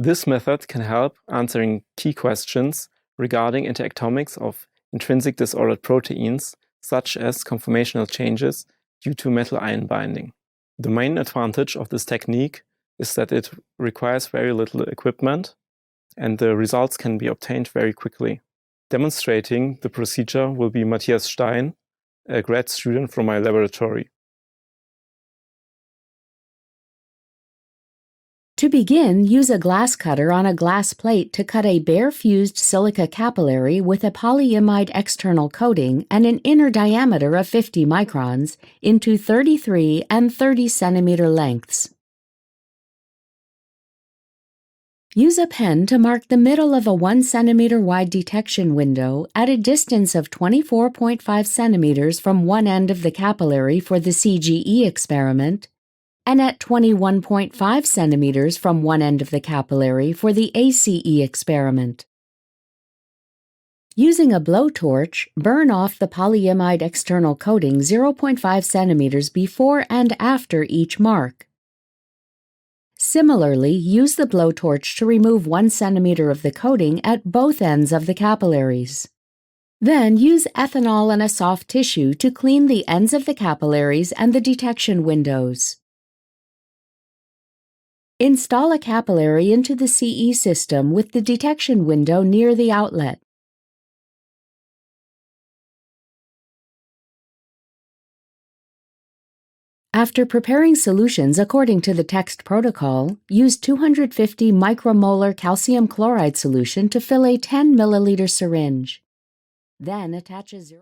This method can help answering key questions regarding interactomics of intrinsic disordered proteins, such as conformational changes due to metal ion binding. The main advantage of this technique is that it requires very little equipment, and the results can be obtained very quickly. Demonstrating the procedure will be Matthias Stein, a grad student from my laboratory. To begin, use a glass cutter on a glass plate to cut a bare fused silica capillary with a polyimide external coating and an inner diameter of 50 microns into 33 and 30 centimeter lengths. Use a pen to mark the middle of a 1 centimeter wide detection window at a distance of 24.5 centimeters from one end of the capillary for the CGE experiment, and at 21.5 centimeters from one end of the capillary for the ACE experiment. Using a blowtorch, burn off the polyimide external coating 0.5 centimeters before and after each mark. Similarly, use the blowtorch to remove 1 centimeter of the coating at both ends of the capillaries. Then use ethanol and a soft tissue to clean the ends of the capillaries and the detection windows. Install a capillary into the CE system with the detection window near the outlet. After preparing solutions according to the text protocol, use 250 micromolar calcium chloride solution to fill a 10 milliliter syringe. Then attach a 0.